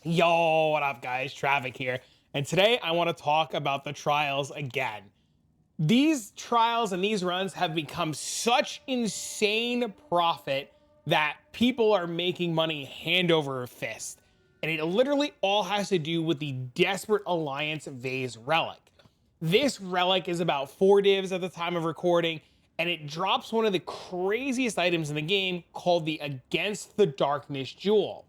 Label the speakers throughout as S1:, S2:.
S1: Yo, what up, guys? Travic here. And today I want to talk about the trials again. These trials and these runs have become such insane profit that people are making money hand over fist. And it literally all has to do with the Desperate Alliance Vase relic. This relic is about 4 divs at the time of recording, and it drops one of the craziest items in the game called the Against the Darkness Jewel.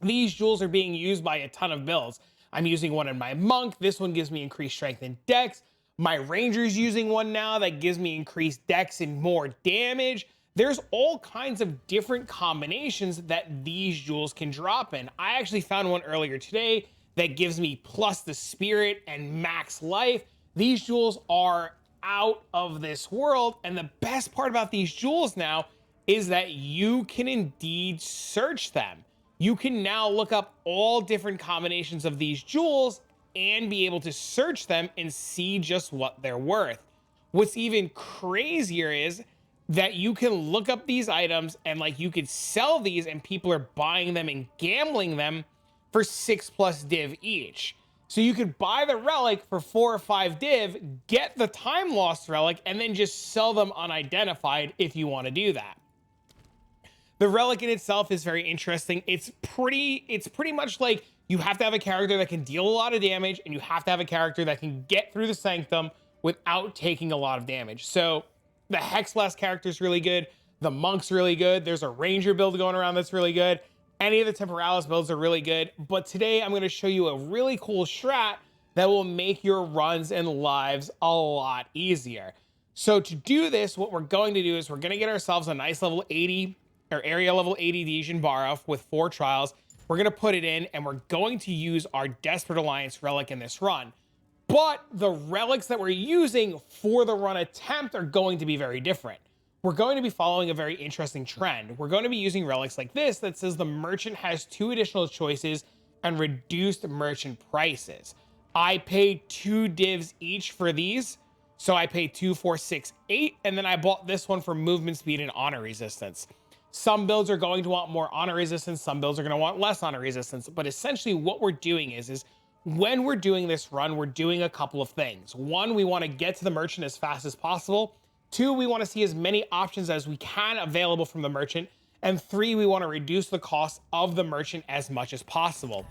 S1: These jewels are being used by a ton of builds. I'm using one in my monk. This one gives me increased strength and dex. My ranger's using one now that gives me increased dex and more damage. There's all kinds of different combinations that these jewels can drop in. I actually found one earlier today that gives me plus the spirit and max life. These jewels are out of this world. And the best part about these jewels now is that you can indeed search them. You can now look up all different combinations of these jewels and be able to search them and see just what they're worth. What's even crazier is that you can look up these items and you could sell these and people are buying them and gambling them for 6+ div each. So you could buy the relic for 4 or 5 div, get the time lost relic, and then just sell them unidentified if you want to do that. The relic in itself is very interesting. It's pretty much like you have to have a character that can deal a lot of damage, and you have to have a character that can get through the sanctum without taking a lot of damage. So the Hex Blast character is really good. The monk's really good. There's a ranger build going around that's really good. Any of the Temporalis builds are really good. But today I'm going to show you a really cool strat that will make your runs and lives a lot easier. So to do this, what we're going to do is we're going to get ourselves a nice level 80 or area level 80 Dejin Barrow with 4 trials. We're going to put it in and we're going to use our Desperate Alliance relic in this run. But the relics that we're using for the run attempt are going to be very different. We're going to be following a very interesting trend. We're going to be using relics like this that says the merchant has 2 additional choices and reduced merchant prices. I paid 2 divs each for these. So I paid 2, 4, 6, 8, and then I bought this one for movement speed and honor resistance. Some builds are going to want more honor resistance. Some builds are going to want less honor resistance. But essentially what we're doing is when we're doing this run, we're doing a couple of things. 1, we want to get to the merchant as fast as possible. 2, we want to see as many options as we can available from the merchant. And 3, we want to reduce the cost of the merchant as much as possible.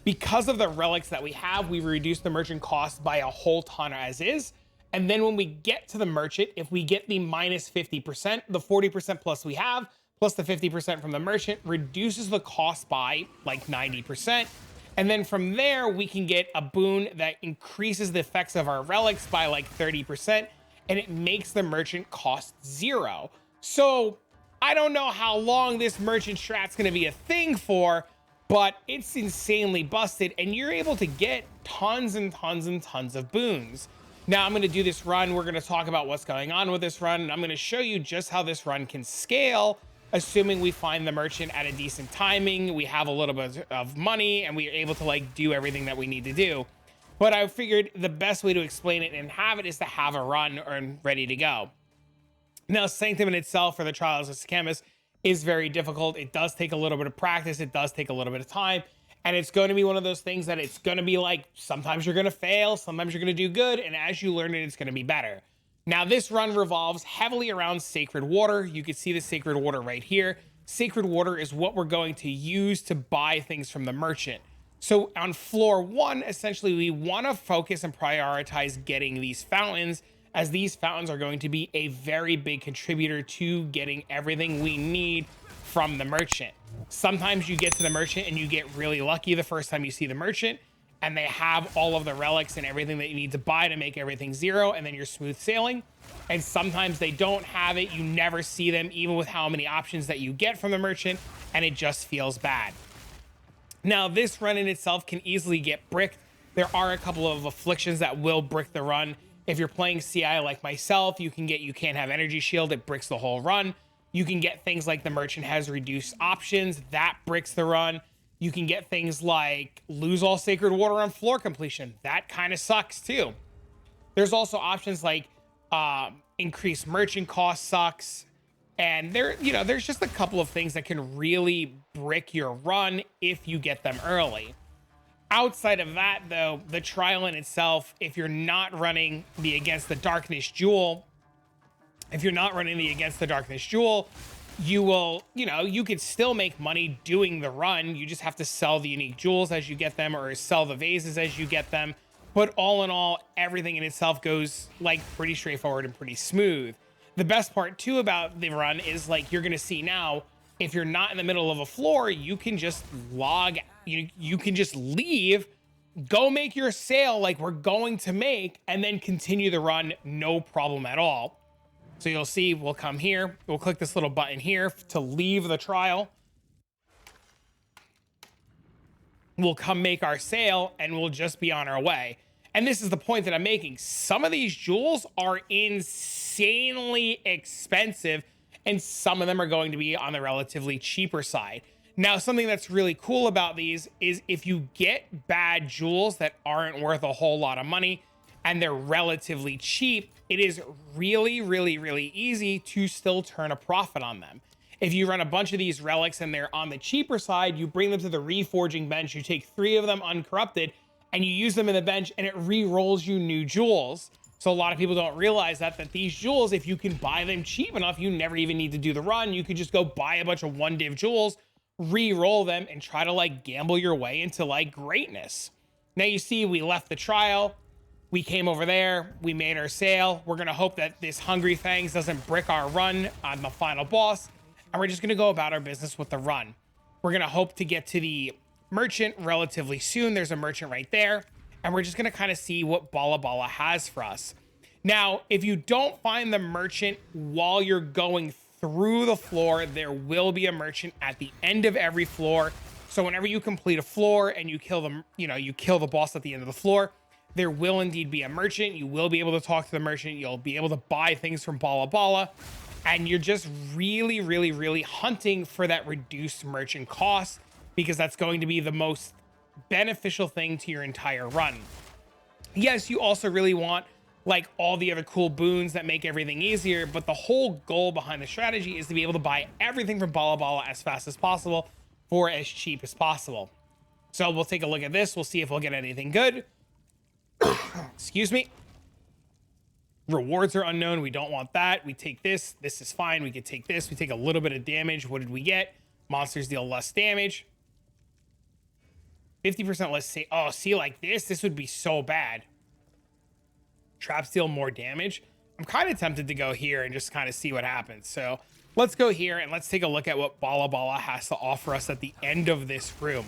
S1: Because of the relics that we have, we reduce the merchant cost by a whole ton as is. And then when we get to the merchant, if we get the minus 50%, the 40% plus we have, plus the 50% from the merchant, reduces the cost by 90%. And then from there, we can get a boon that increases the effects of our relics by 30%, and it makes the merchant cost 0. So I don't know how long this merchant strat's gonna be a thing for, but it's insanely busted, and you're able to get tons and tons and tons of boons. Now I'm going to do this run. We're going to talk about what's going on with this run, and I'm going to show you just how this run can scale, assuming we find the merchant at a decent timing, we have a little bit of money, and we are able to do everything that we need to do. But I figured the best way to explain it and have it is to have a run and ready to go. Now, Sanctum in itself for the Trials of Sekhemas is very difficult. It does take a little bit of practice. It does take a little bit of time. And it's going to be one of those things that it's going to be sometimes you're going to fail, sometimes you're going to do good. And as you learn it, it's going to be better. Now, this run revolves heavily around Sacred Water. You can see the Sacred Water right here. Sacred Water is what we're going to use to buy things from the merchant. So on floor 1, essentially, we want to focus and prioritize getting these fountains, as these fountains are going to be a very big contributor to getting everything we need from the merchant. Sometimes you get to the merchant and you get really lucky the first time you see the merchant, and they have all of the relics and everything that you need to buy to make everything 0, and then you're smooth sailing. And sometimes they don't have it. You never see them, even with how many options that you get from the merchant, and it just feels bad. Now, this run in itself can easily get bricked. There are a couple of afflictions that will brick the run. If you're playing CI like myself, you can't have energy shield. It bricks the whole run. You can get things like the merchant has reduced options. That bricks the run. You can get things like lose all Sacred Water on floor completion. That kind of sucks too. There's also options like increased merchant cost sucks. And there, you know, there's just a couple of things that can really brick your run if you get them early. Outside of that, though, the trial in itself, if you're not running the Against the Darkness Jewel, you will, you know, you could still make money doing the run. You just have to sell the unique jewels as you get them, or sell the vases as you get them. But all in all, everything in itself goes like pretty straightforward and pretty smooth. The best part too about the run is like you're gonna see now, if you're not in the middle of a floor, you can just you can just leave, go make your sale like we're going to make, and then continue the run, no problem at all. So you'll see, we'll come here, we'll click this little button here to leave the trial. We'll come make our sale and we'll just be on our way. And this is the point that I'm making. Some of these jewels are insanely expensive, and some of them are going to be on the relatively cheaper side. Now, something that's really cool about these is if you get bad jewels that aren't worth a whole lot of money and they're relatively cheap, it is really, really, really easy to still turn a profit on them. If you run a bunch of these relics and they're on the cheaper side, you bring them to the reforging bench, you take 3 of them uncorrupted, and you use them in the bench, and it re-rolls you new jewels. So a lot of people don't realize that these jewels, if you can buy them cheap enough, you never even need to do the run. You could just go buy a bunch of 1-div jewels, re-roll them, and try to like gamble your way into like greatness. Now you see we left the trial, we came over there, we made our sale. We're gonna hope that this Hungry Fangs doesn't brick our run on the final boss, and we're just gonna go about our business with the run. We're gonna hope to get to the merchant relatively soon. There's a merchant right there, and we're just gonna kind of see what Bala Bala has for us. Now, if you don't find the merchant while you're going through the floor, there will be a merchant at the end of every floor. So whenever you complete a floor and you kill them, you know, you kill the boss at the end of the floor, there will indeed be a merchant. You will be able to talk to the merchant. You'll be able to buy things from Bala Bala, and you're just really, really, really hunting for that reduced merchant cost, because that's going to be the most beneficial thing to your entire run. Yes, you also really want like all the other cool boons that make everything easier, but the whole goal behind the strategy is to be able to buy everything from Bala Bala as fast as possible for as cheap as possible. So we'll take a look at this. We'll see if we'll get anything good. Excuse me. Rewards are unknown. We don't want that. We take this. This is fine. We could take this. We take a little bit of damage. What did we get? Monsters deal less damage. 50% less. Oh, see, like this would be so bad. Traps deal more damage. I'm kind of tempted to go here and just kind of see what happens. So let's go here and let's take a look at what Bala Bala has to offer us at the end of this room.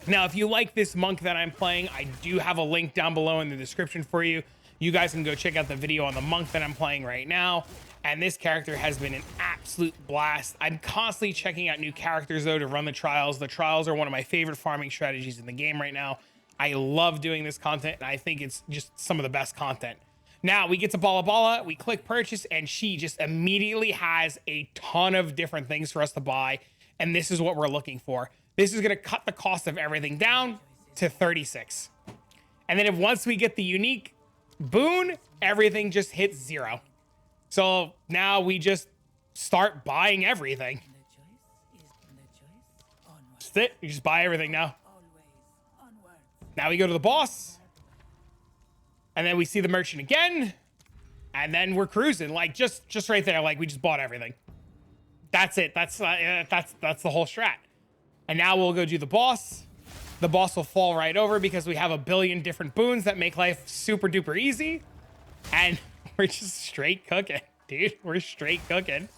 S1: Now, if you like this monk that I'm playing, I do have a link down below in the description for you. You guys can go check out the video on the monk that I'm playing right now. And this character has been an absolute blast. I'm constantly checking out new characters though to run the trials. The trials are one of my favorite farming strategies in the game right now. I love doing this content, and I think it's just some of the best content. Now we get to Bala Bala, we click purchase, and she just immediately has a ton of different things for us to buy. And this is what we're looking for. This is gonna cut the cost of everything down to 36. And then once we get the unique boon, everything just hits 0. So now we just start buying everything. That's it. You just buy everything now. Now we go to the boss. And then we see the merchant again. And then we're cruising. Like just right there. Like we just bought everything. That's it. That's the whole strat. And now we'll go do the boss. The boss will fall right over because we have a billion different boons that make life super duper easy. And we're just straight cooking, dude. We're straight cooking.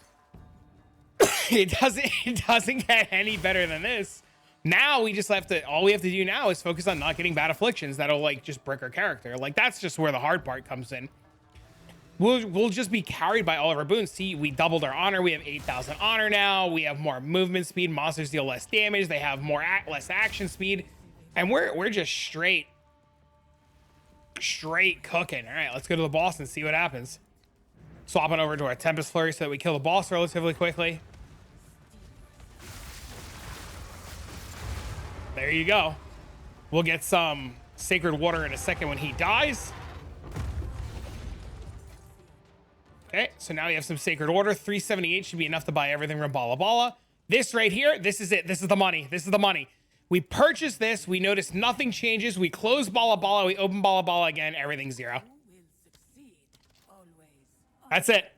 S1: It doesn't get any better than this. Now we just have to, all we have to do now is focus on not getting bad afflictions that'll like just brick our character. Like that's just where the hard part comes in. We'll just be carried by all of our boons. See, we doubled our honor. We have 8,000 honor now. We have more movement speed. Monsters deal less damage. They have less action speed, and we're just straight cooking. All right, let's go to the boss and see what happens. Swapping over to our Tempest Flurry so that we kill the boss relatively quickly. There you go. We'll get some Sacred Water in a second when he dies. Okay, so now we have some Sacred Order. 378 should be enough to buy everything from Bala Bala. This right here, this is it. This is the money. This is the money. We purchase this. We notice nothing changes. We close Bala Bala. We open Bala Bala again. Everything's zero. That's it.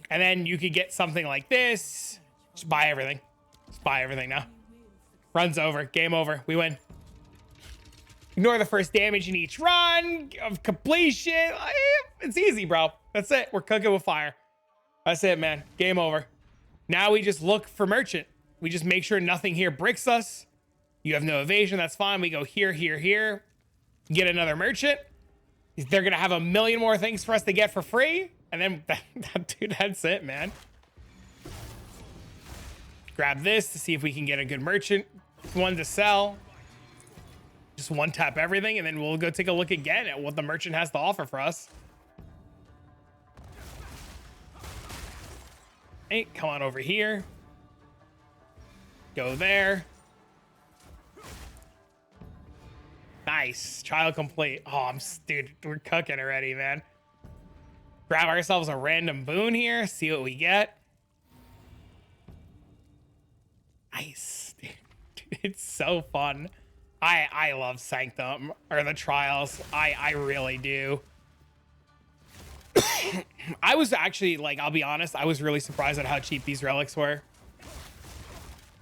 S1: And then you could get something like this. Just buy everything. Just buy everything now. Run's over. Game over. We win. Ignore the first damage in each run of completion. It's easy, bro. That's it. We're cooking with fire. That's it, man. Game over. Now we just look for merchant. We just make sure nothing here bricks us. You have no evasion. That's fine. We go here, here, here. Get another merchant. They're going to have a million more things for us to get for free. And then, dude, that's it, man. Grab this to see if we can get a good merchant. One to sell. Just one tap everything, and then we'll go take a look again at what the merchant has to offer for us. Hey, come on over here. Go there. Nice. Trial complete. Oh, dude, we're cooking already, man. Grab ourselves a random boon here. See what we get. Nice. Dude, it's so fun. I love Sanctum, or the Trials. I really do. I was actually, like, I'll be honest, I was really surprised at how cheap these relics were.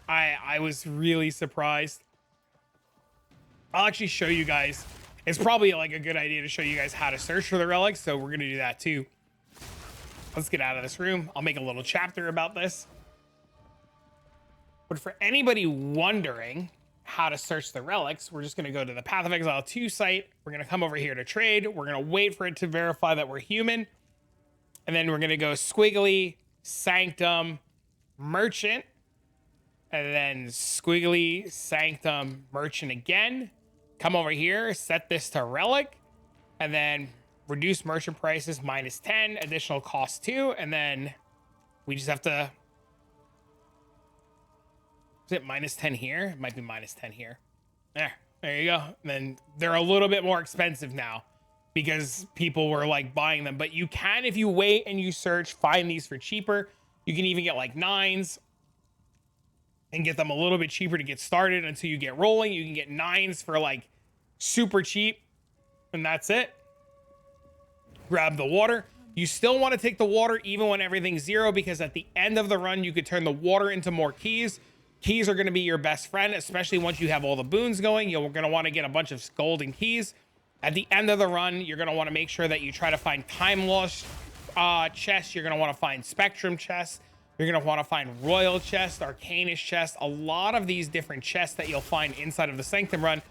S1: I was really surprised. I'll actually show you guys. It's probably like a good idea to show you guys how to search for the relics, so we're gonna do that too. Let's get out of this room. I'll make a little chapter about this. But for anybody wondering how to search the relics, we're just gonna go to the Path of Exile 2 site. We're gonna come over here to trade. We're gonna wait for it to verify that we're human. And then we're gonna go squiggly, sanctum, merchant, and then squiggly, sanctum, merchant again. Come over here, set this to relic, and then reduce merchant prices -10, additional cost 2, and then we just have to, is it -10 here? It might be -10 here. There you go. And then they're a little bit more expensive now because people were like buying them, but you can, if you wait and you search, find these for cheaper. You can even get like 9s and get them a little bit cheaper to get started until you get rolling. You can get 9s for like super cheap, and that's it. Grab the water. You still want to take the water even when everything's zero, because at the end of the run, you could turn the water into more keys. Keys are going to be your best friend, especially once you have all the boons going. You're going to want to get a bunch of golden keys. At the end of the run, you're going to want to make sure that you try to find time lost chests. You're going to want to find spectrum chests. You're going to want to find royal chests, arcanist chests. A lot of these different chests that you'll find inside of the Sanctum run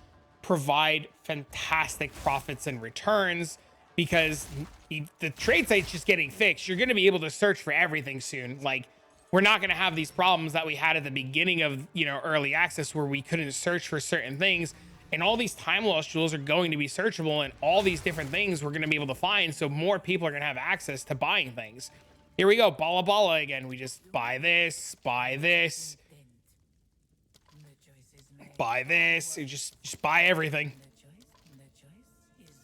S1: provide fantastic profits and returns, because the trade site's just getting fixed. You're going to be able to search for everything soon. Like, we're not going to have these problems that we had at the beginning of, you know, early access, where we couldn't search for certain things. And all these time lost jewels are going to be searchable, and all these different things we're going to be able to find. So more people are going to have access to buying things. Here we go. Bala Bala again. We just buy this, buy this, buy this. You just buy everything.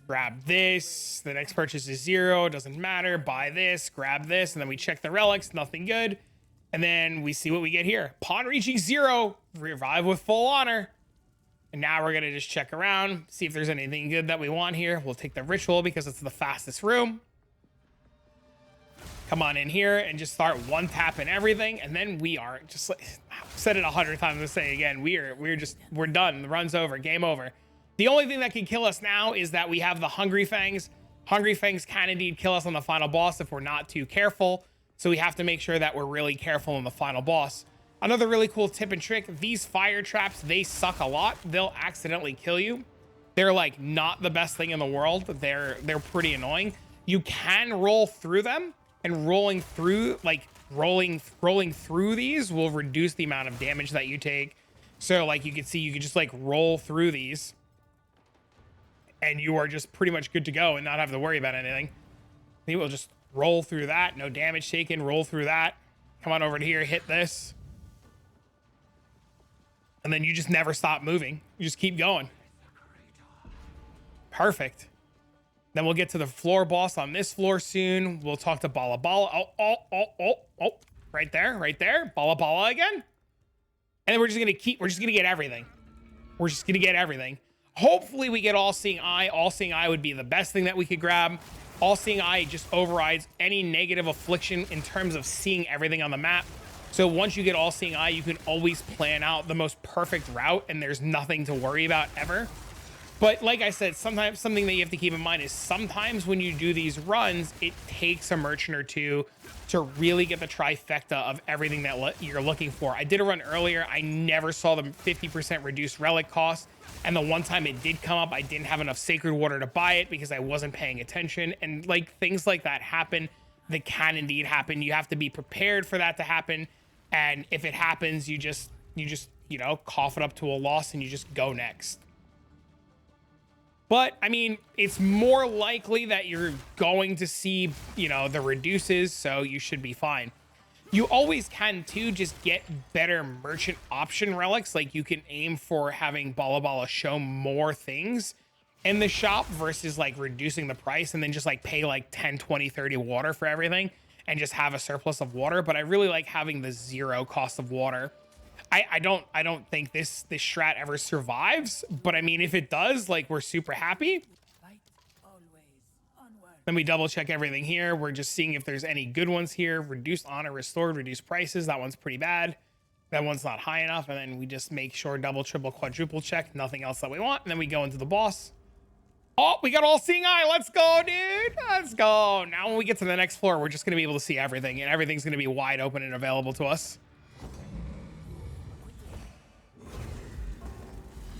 S1: Grab this. The next purchase is 0. Doesn't matter. Buy this, grab this. And then we check the relics. Nothing good. And then we see what we get here. Upon reaching 0, revive with full honor. And now we're going to just check around, see if there's anything good that we want here. We'll take the ritual because it's the fastest room. Come on in here and just start one tapping everything. And then we are just, like, I've said it 100 times to say again, we're done. The run's over. Game over. The only thing that can kill us now is that we have the Hungry Fangs. Hungry Fangs can indeed kill us on the final boss if we're not too careful. So we have to make sure that we're really careful on the final boss. Another really cool tip and trick, these fire traps, they suck a lot. They'll accidentally kill you. They're like not the best thing in the world, but they're pretty annoying. You can roll through them, and rolling through these will reduce the amount of damage that you take. So like you can see, you can just like roll through these and you are just pretty much good to go and not have to worry about anything. We will just roll through that. No damage taken. Roll through that. Come on over to here. Hit this. And then you just never stop moving. You just keep going. Perfect. Then we'll get to the floor boss on this floor soon. We'll talk to Bala Bala. Oh. Right there. Bala Bala again. And then we're just gonna get everything. We're just gonna get everything. Hopefully we get All-Seeing Eye. All-Seeing Eye would be the best thing that we could grab. All-Seeing Eye just overrides any negative affliction in terms of seeing everything on the map. So once you get All-Seeing Eye, you can always plan out the most perfect route and there's nothing to worry about ever. But like I said, sometimes something that you have to keep in mind is sometimes when you do these runs, it takes a merchant or two to really get the trifecta of everything that you're looking for. I did a run earlier. I never saw the 50% reduced relic cost. And the one time it did come up, I didn't have enough sacred water to buy it because I wasn't paying attention. And like things like that happen, that can indeed happen. You have to be prepared for that to happen. And if it happens, you just, you know, cough it up to a loss and you just go next. But I mean, it's more likely that you're going to see, you know, the reduces, so you should be fine. You always can too just get better merchant option relics. Like you can aim for having Bala Bala show more things in the shop versus like reducing the price and then just like pay like 10, 20, 30 water for everything and just have a surplus of water. But I really like having the 0 cost of water. I don't think this strat ever survives, but I mean, if it does, like we're super happy. Then we double check everything here. We're just seeing if there's any good ones here. Reduced honor, restored, reduced prices. That one's pretty bad. That one's not high enough. And then we just make sure double, triple, quadruple check. Nothing else that we want. And then we go into the boss. Oh, we got All-Seeing Eye. Let's go, dude. Let's go. Now when we get to the next floor, we're just going to be able to see everything and everything's going to be wide open and available to us.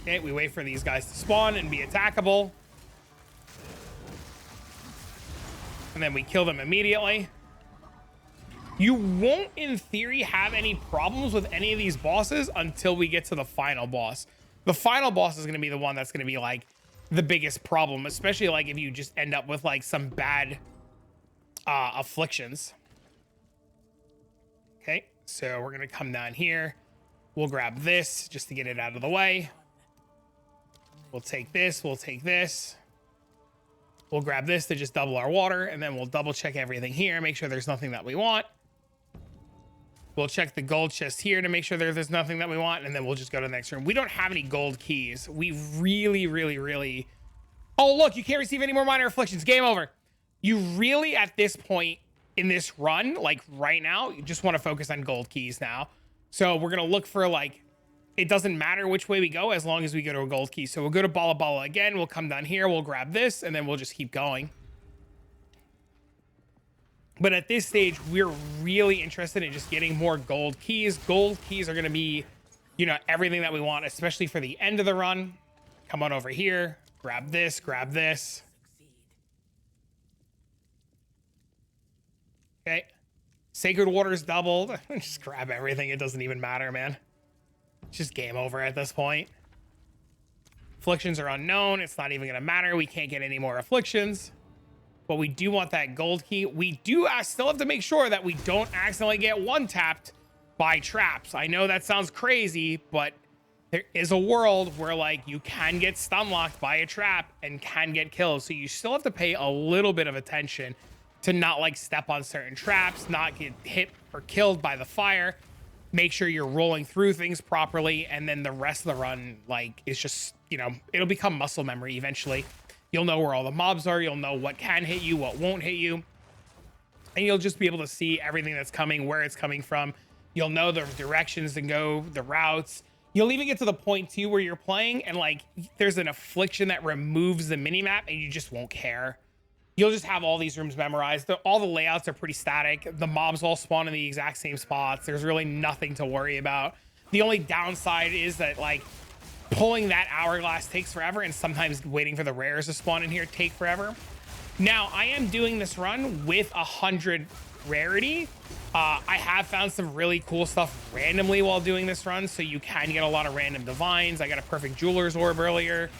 S1: Okay, we wait for these guys to spawn and be attackable. And then we kill them immediately. You won't, in theory, have any problems with any of these bosses until we get to the final boss. The final boss is going to be the one that's going to be like the biggest problem, especially like if you just end up with like some bad afflictions. Okay, so we're going to come down here. We'll grab this just to get it out of the way. We'll take this, we'll take this. We'll grab this to just double our water, and then we'll double check everything here, make sure there's nothing that we want. We'll check the gold chest here to make sure there's nothing that we want, and then we'll just go to the next room. We don't have any gold keys. We really... Oh, look, you can't receive any more minor afflictions. Game over. You really, at this point in this run, like right now, you just want to focus on gold keys now. So we're going to look for like, it doesn't matter which way we go as long as we go to a gold key. So we'll go to Bala Bala again. We'll come down here. We'll grab this and then we'll just keep going. But at this stage, we're really interested in just getting more gold keys. Gold keys are going to be, you know, everything that we want, especially for the end of the run. Come on over here. Grab this. Grab this. Okay. Sacred Water's doubled. Just grab everything. It doesn't even matter, man. It's just game over at this point. Afflictions are unknown. It's not even going to matter. We can't get any more afflictions. But we do want that gold key. We do still have to make sure that we don't accidentally get one-tapped by traps. I know that sounds crazy, but there is a world where like you can get stun locked by a trap and can get killed. So you still have to pay a little bit of attention to not like step on certain traps, not get hit or killed by the fire. Make sure you're rolling through things properly, and then the rest of the run like is just, you know, it'll become muscle memory eventually. You'll know where all the mobs are, you'll know what can hit you, what won't hit you, and you'll just be able to see everything that's coming, where it's coming from. You'll know the directions to go, the routes. You'll even get to the point too where you're playing and like there's an affliction that removes the minimap and you just won't care. You'll just have all these rooms memorized. All the layouts are pretty static. The mobs all spawn in the exact same spots. There's really nothing to worry about. The only downside is that like pulling that hourglass takes forever, and sometimes waiting for the rares to spawn in here take forever. Now, I am doing this run with 100 rarity. I have found some really cool stuff randomly while doing this run, so you can get a lot of random divines. I got a perfect jeweler's orb earlier.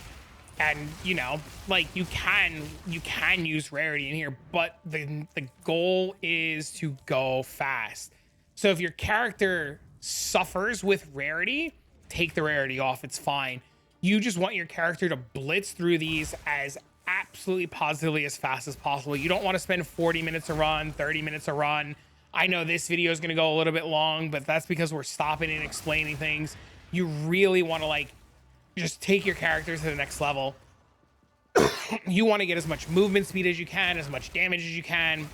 S1: And, you know, like you can use rarity in here, but the goal is to go fast. So if your character suffers with rarity, take the rarity off. It's fine. You just want your character to blitz through these as absolutely positively as fast as possible. You don't want to spend 40 minutes a run, 30 minutes a run. I know this video is going to go a little bit long, but that's because we're stopping and explaining things. You really want to like just take your character to the next level. You want to get as much movement speed as you can, as much damage as you can,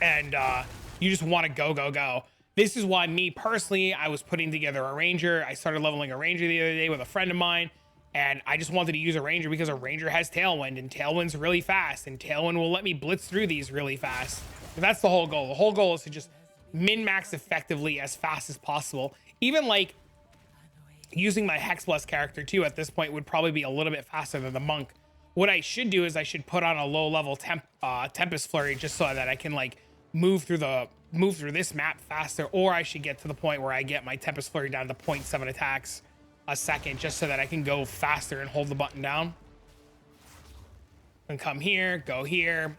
S1: and you just want to go. This is why me personally, I was putting together a ranger. I started leveling a ranger the other day with a friend of mine, and I just wanted to use a ranger because a ranger has tailwind, and tailwind's really fast, and tailwind will let me blitz through these really fast. But that's the whole goal. The whole goal is to just min-max effectively as fast as possible. Even like using my Hex Bless character too at this point would probably be a little bit faster than the monk. What I should do is I should put on a low level Tempest Flurry just so that I can like move through this map faster, or I should get to the point where I get my Tempest Flurry down to 0.7 attacks a second just so that I can go faster and hold the button down. And come here, go here.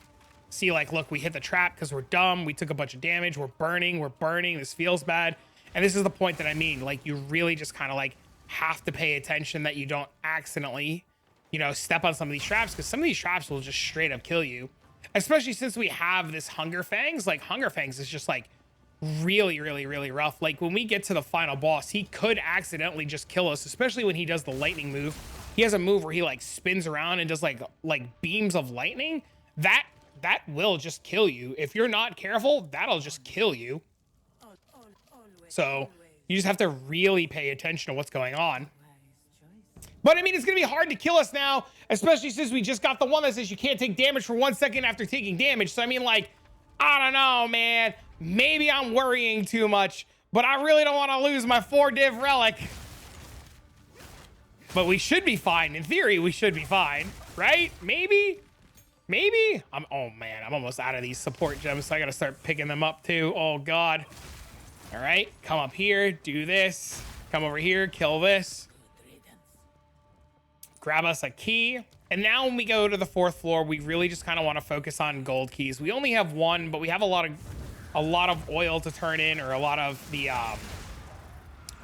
S1: See, like, look, we hit the trap because we're dumb. We took a bunch of damage. We're burning. This feels bad. And this is the point that I mean, like, you really just kind of like have to pay attention that you don't accidentally, you know, step on some of these traps, because some of these traps will just straight up kill you. Especially since we have this Hunger Fangs. Like, Hunger Fangs is just like really rough. Like, when we get to the final boss, he could accidentally just kill us, especially when he does the lightning move. He has a move where he like spins around and does like beams of lightning. That will just kill you. If you're not careful, that'll just kill you. So you just have to really pay attention to what's going on. But I mean, it's gonna be hard to kill us now, especially since we just got the one that says you can't take damage for 1 second after taking damage. So I mean, like, I don't know, man. Maybe I'm worrying too much, but I really don't want to lose my 4-div relic. But we should be fine. In theory, we should be fine, right? Maybe. Oh man, I'm almost out of these support gems, so I gotta start picking them up too. Oh god. All right, come up here, do this. Come over here, kill this. Grab us a key. And now when we go to the 4th floor, we really just kind of want to focus on gold keys. We only have one, but we have a lot of oil to turn in, or a lot of the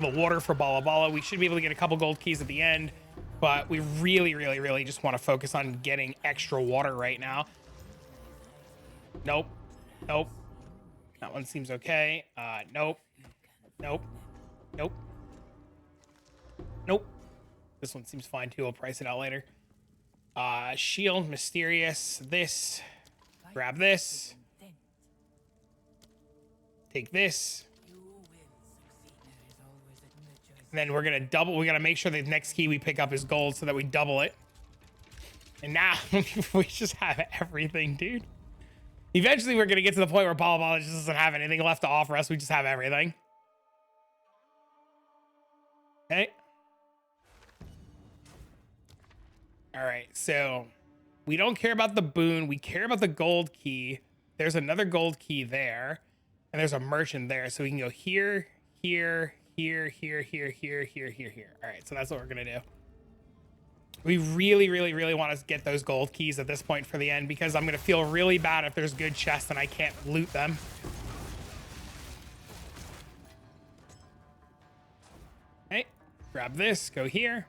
S1: water for Bala Bala. We should be able to get a couple gold keys at the end, but we really just want to focus on getting extra water right now. Nope. That one seems okay. Nope. This one seems fine too. I'll price it out later. Shield, mysterious, this. Grab this. Take this. And then we're gonna double. We gotta make sure the next key we pick up is gold so that we double it. And now we just have everything, dude. Eventually, we're gonna get to the point where Bala Bala just doesn't have anything left to offer us. We just have everything. Okay. All right, so we don't care about the boon. We care about the gold key. There's another gold key there, and there's a merchant there. So we can go here. All right, so that's what we're gonna do. We really want to get those gold keys at this point for the end, because I'm gonna feel really bad if there's good chests and I can't loot them. Okay, grab this, go here.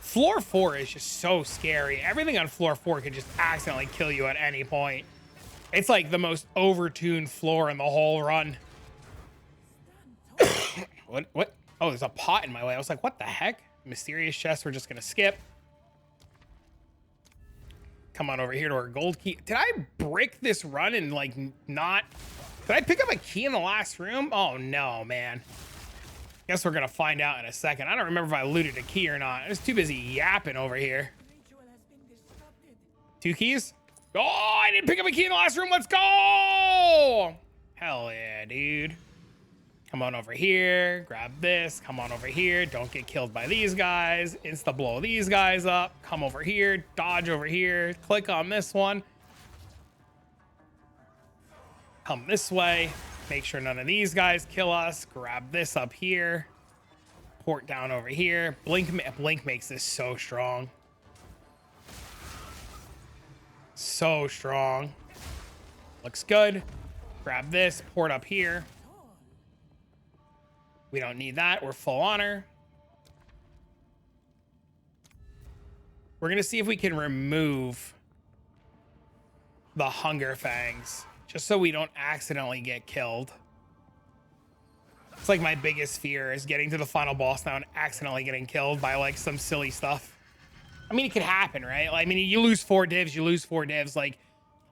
S1: Floor 4 is just so scary. Everything on floor 4 can just accidentally kill you at any point. It's like the most overtuned floor in the whole run. What? Oh, there's a pot in my way. I was like, what the heck? Mysterious chest, we're just gonna skip. Come on over here to our gold key. Did I brick this run and like not? Did I pick up a key in the last room? Oh no, man. Guess we're gonna find out in a second. I don't remember if I looted a key or not. I was too busy yapping over here. 2 keys? Oh, I didn't pick up a key in the last room. Let's go! Hell yeah, dude. Come on over here. Grab this. Come on over here. Don't get killed by these guys. Insta blow these guys up. Come over here. Dodge over here. Click on this one. Come this way. Make sure none of these guys kill us. Grab this up here. Port down over here. Blink makes this so strong. So strong. Looks good. Grab this, pour it up here. We don't need that. We're full honor. We're going to see if we can remove the Hunger Fangs, just so we don't accidentally get killed. It's like my biggest fear is getting to the final boss now and accidentally getting killed by like some silly stuff. I mean, it could happen, right? Like, I mean, you lose 4 divs, you lose 4 divs. Like,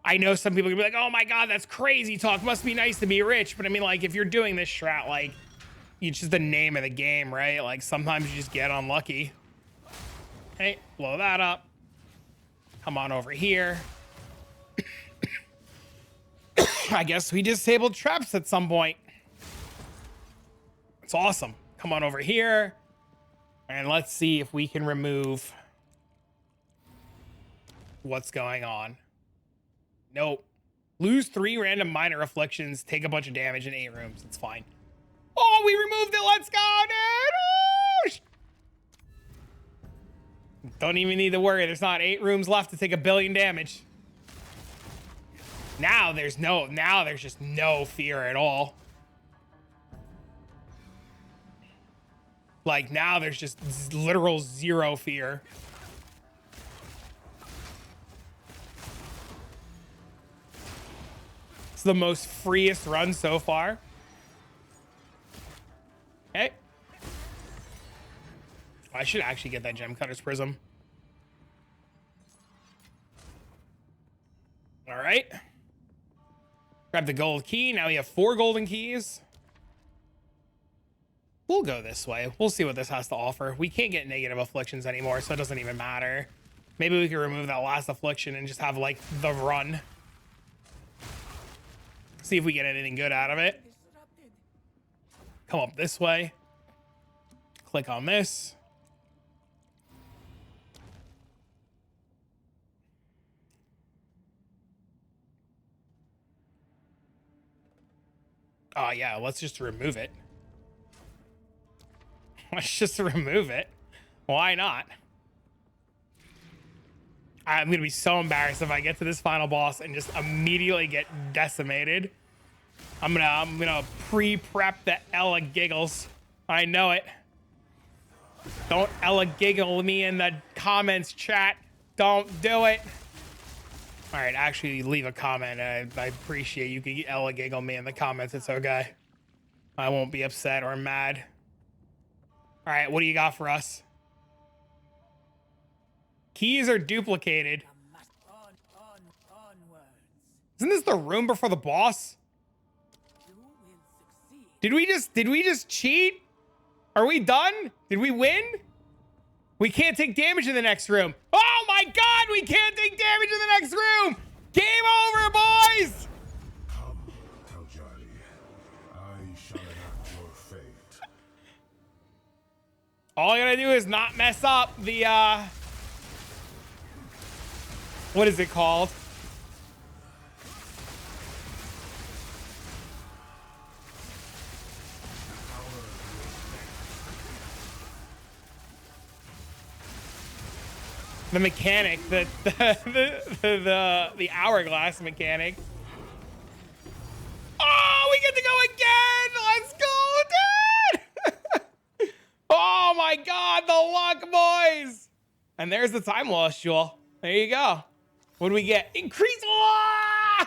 S1: I know some people can be like, oh my God, that's crazy talk. Must be nice to be rich. But I mean, like, if you're doing this strat, like, it's just the name of the game, right? Like, sometimes you just get unlucky. Okay, blow that up. Come on over here. I guess we disabled traps at some point. It's awesome. Come on over here. And let's see if we can remove what's going on. Nope. Lose 3 random minor afflictions, take a bunch of damage in 8 rooms. It's fine. Oh, we removed it. Let's go, dude. Oh, don't even need to worry. There's not 8 rooms left to take 1 billion damage. Now there's just no fear at all. Like, now there's just literal 0 fear. It's the most freest run so far. Okay. I should actually get that Gem Cutter's Prism. All right. Grab the gold key. Now we have 4 golden keys. We'll go this way. We'll see what this has to offer. We can't get negative afflictions anymore, so it doesn't even matter. Maybe we can remove that last affliction and just have like the run. See if we get anything good out of it. Come up this way. Click on this. Oh yeah, let's just remove it. Let's just remove it. Why not? I'm gonna be so embarrassed if I get to this final boss and just immediately get decimated. I'm gonna pre-prep the Ella giggles. I know it. Don't Ella giggle me in the comments, chat. Don't do it. All right, actually leave a comment. I appreciate you can Ella giggle me in the comments. It's okay. I won't be upset or mad. All right, what do you got for us? Keys are duplicated. Isn't this the room before the boss? Did we just cheat? Are we done? Did we win? We can't take damage in the next room. Oh my God, we can't take damage in the next room. Game over, boys.
S2: Come, Taljali. I shall enact your fate.
S1: All I gotta do is not mess up the, what is it called? The mechanic, the hourglass mechanic. Oh, we get to go again! Let's go, dude! Oh my God, the luck, boys! And there's the time loss jewel. There you go. What do we get? Increase. Oh!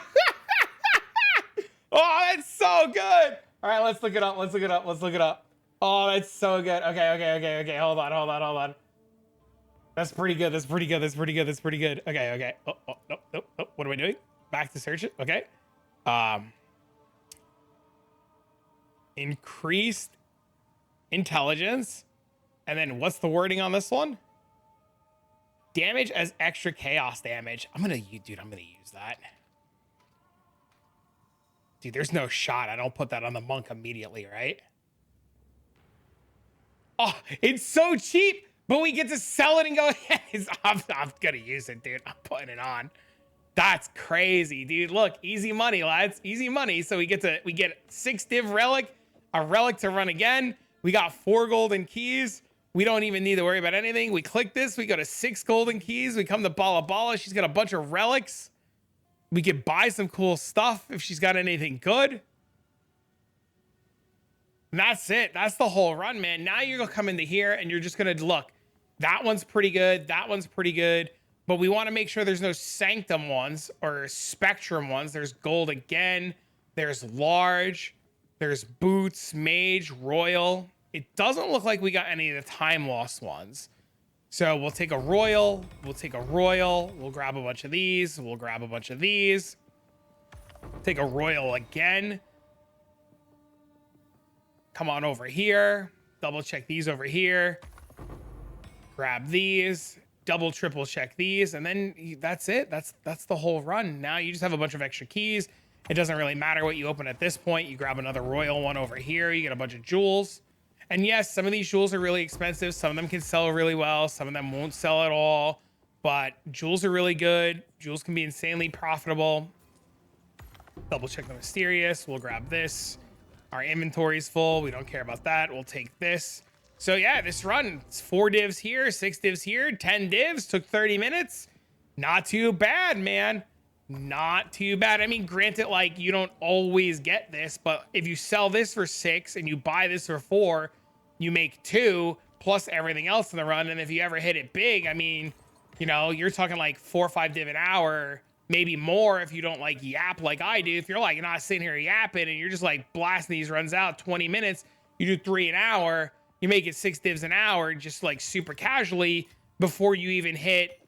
S1: Oh, that's so good. All right, let's look it up. Let's look it up. Let's look it up. Oh, that's so good. Okay. Hold on. That's pretty good. That's pretty good. Okay. Oh, nope. What am I doing? Back to search it. Okay. Increased intelligence. And then what's the wording on this one? Damage as extra chaos damage. I'm gonna use that. Dude, there's no shot I don't put that on the monk immediately, right? Oh, it's so cheap. But we get to sell it and go, I'm gonna use it, dude. I'm putting it on. That's crazy, dude. Look, easy money, lads. Easy money. So we get 6 div relic, a relic to run again. We got 4 golden keys. We don't even need to worry about anything. We click this, we go to 6 golden keys. We come to Bala Bala. She's got a bunch of relics. We could buy some cool stuff if she's got anything good. And that's it. That's the whole run, man. Now you're gonna come into here and you're just gonna look. That one's pretty good. That one's pretty good. But we want to make sure there's no sanctum ones or spectrum ones. There's gold again. There's large. There's boots, mage, royal. It doesn't look like we got any of the time lost ones. So we'll take a royal. We'll take a royal. We'll grab a bunch of these. We'll grab a bunch of these. Take a royal again. Come on over here. Double check these over here. Grab these. Double, triple check these. And then that's it. That's the whole run. Now you just have a bunch of extra keys. It doesn't really matter what you open at this point. You grab another royal one over here. You get a bunch of jewels. And yes, some of these jewels are really expensive. Some of them can sell really well. Some of them won't sell at all. But jewels are really good. Jewels can be insanely profitable. Double check the mysterious. We'll grab this. Our inventory's full. We don't care about that. We'll take this. So yeah, this run, it's 4 divs here, 6 divs here, 10 divs, took 30 minutes. Not too bad, man. Not too bad. I mean, granted, like, you don't always get this, but if you sell this for 6 and you buy this for 4, you make 2 plus everything else in the run. And if you ever hit it big, I mean, you know, you're talking like 4 or 5 div an hour, maybe more if you don't like yap like I do. If you're like not sitting here yapping and you're just like blasting these runs out 20 minutes, you do 3 an hour, you make it 6 divs an hour, just like super casually before you even hit,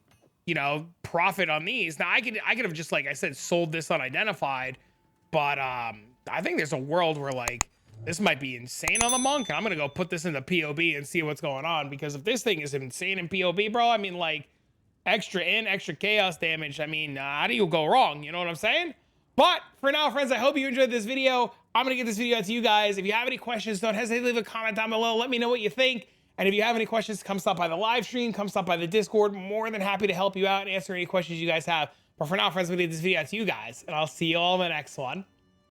S1: you know, profit on these. Now I could have just, like I said, sold this unidentified, but I think there's a world where like this might be insane on the monk. I'm gonna go put this in the POB and see what's going on, because if this thing is insane in POB, bro, I mean, like, extra chaos damage, I mean, how do you go wrong? You know what I'm saying? But for now, friends, I hope you enjoyed this video. I'm gonna get this video out to you guys. If you have any questions, don't hesitate to leave a comment down below. Let me know what you think. And if you have any questions, come stop by the live stream, come stop by the Discord. More than happy to help you out and answer any questions you guys have. But for now, friends, I'm gonna get this video out to you guys, and I'll see you all in the next one.